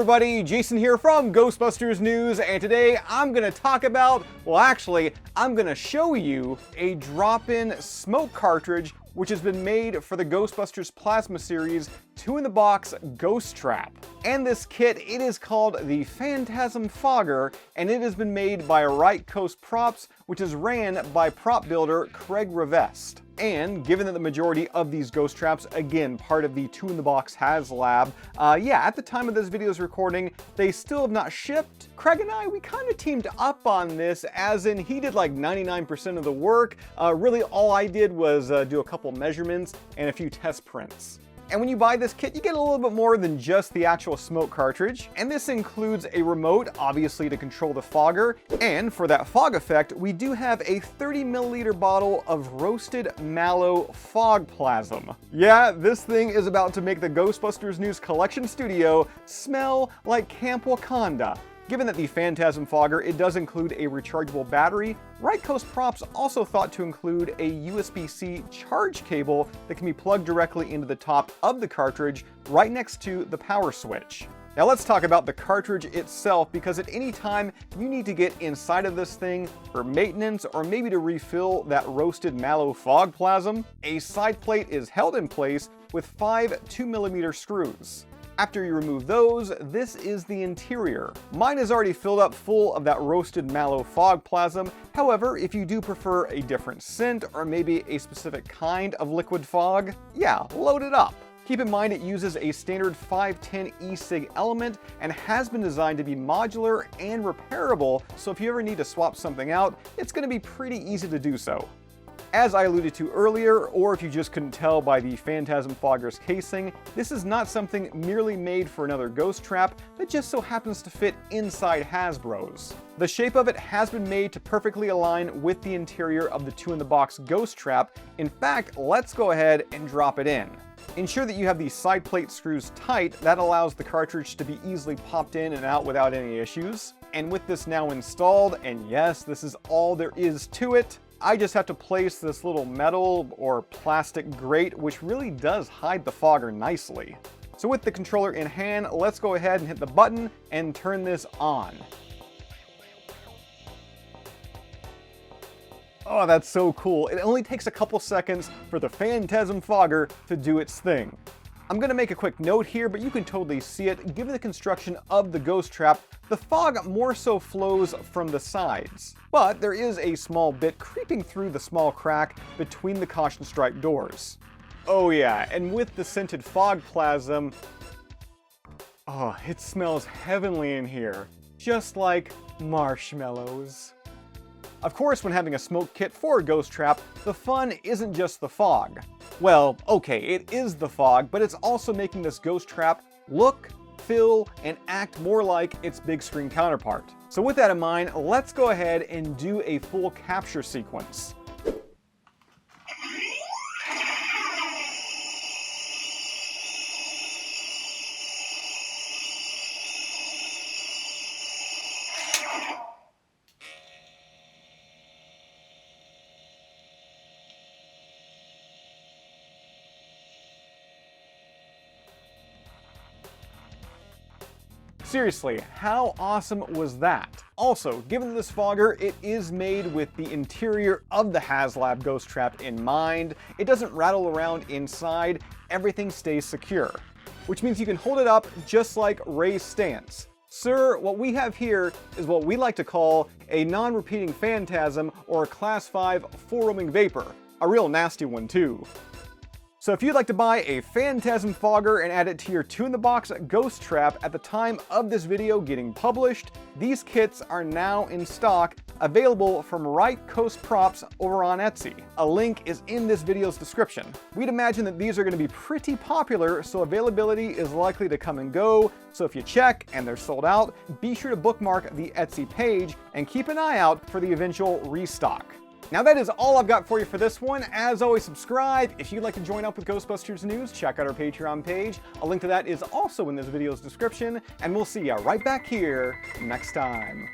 everybody, Jason here from Ghostbusters News, and today I'm going to talk about, well actually, I'm going to show you a drop-in smoke cartridge which has been made for the Ghostbusters Plasma series 2-in-the-box Ghost Trap. And this kit, it is called the Fantasm Fogger, and it has been made by Right Coast Props, which is ran by prop builder Craig Revest. And given that the majority of these ghost traps, again, part of the 2-in-the-box HasLab, at the time of this video's recording, they still have not shipped. Craig and I, we kind of teamed up on this, as in he did like 99% of the work. Really all I did was do a couple measurements and a few test prints. And when you buy this kit, you get a little bit more than just the actual smoke cartridge. And this includes a remote, obviously to control the fogger. And for that fog effect, we do have a 30 milliliter bottle of roasted mallow fog plasm. Yeah, this thing is about to make the Ghostbusters News Collection Studio smell like Camp Wakanda. Given that the Fantasm Fogger, it does include a rechargeable battery, Right Coast Props also thought to include a USB-C charge cable that can be plugged directly into the top of the cartridge right next to the power switch. Now let's talk about the cartridge itself, because at any time you need to get inside of this thing for maintenance or maybe to refill that roasted mallow fog plasm, a side plate is held in place with 5 2mm screws. After you remove those, this is the interior. Mine is already filled up full of that roasted mallow fog plasm. However, if you do prefer a different scent or maybe a specific kind of liquid fog, yeah, load it up. Keep in mind it uses a standard 510 e-cig element and has been designed to be modular and repairable, so if you ever need to swap something out, it's going to be pretty easy to do so. As I alluded to earlier, or if you just couldn't tell by the Fantasm Fogger's casing, this is not something merely made for another ghost trap that just so happens to fit inside Hasbro's. The shape of it has been made to perfectly align with the interior of the 2-in-the-box ghost trap. In fact, let's go ahead and drop it in. Ensure that you have these side plate screws tight. That allows the cartridge to be easily popped in and out without any issues. And with this now installed, and yes, this is all there is to it, I just have to place this little metal or plastic grate, which really does hide the fogger nicely. So with the controller in hand, let's go ahead and hit the button and turn this on. Oh, that's so cool. It only takes a couple seconds for the Fantasm Fogger to do its thing. I'm going to make a quick note here, but you can totally see it. Given the construction of the ghost trap, the fog more so flows from the sides. But there is a small bit creeping through the small crack between the caution stripe doors. Oh yeah, and with the scented fog plasm, oh, it smells heavenly in here. Just like marshmallows. Of course, when having a smoke kit for a ghost trap, the fun isn't just the fog. Well, okay, it is the fog, but it's also making this ghost trap look, feel, and act more like its big screen counterpart. So with that in mind, let's go ahead and do a full capture sequence. Seriously, how awesome was that? Also, given this fogger, it is made with the interior of the HasLab Ghost Trap in mind. It doesn't rattle around inside, everything stays secure. Which means you can hold it up just like Ray's stance. Sir, what we have here is what we like to call a non-repeating phantasm or a Class 5 four-roaming vapor. A real nasty one too. So if you'd like to buy a Fantasm Fogger and add it to your 2-in-the-box Ghost Trap at the time of this video getting published, these kits are now in stock, available from Right Coast Props over on Etsy. A link is in this video's description. We'd imagine that these are going to be pretty popular, so availability is likely to come and go, so if you check and they're sold out, be sure to bookmark the Etsy page and keep an eye out for the eventual restock. Now that is all I've got for you for this one. As always, subscribe. If you'd like to join up with Ghostbusters News, check out our Patreon page. A link to that is also in this video's description, and we'll see you right back here next time.